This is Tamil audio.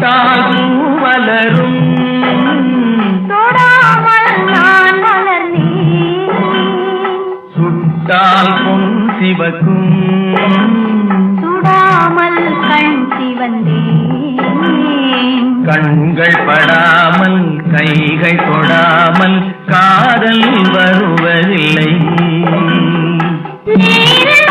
தொட்டால் வளரும் தொடாமல் நான் வளர்ந்தேன் சுட்டால் பொன் சிவக்கும் சுடாமல் கண் சிவந்தேன் கண்கள் படாமல் கைகள் தொடாமல் காதல் வருவதில்லை நீரில்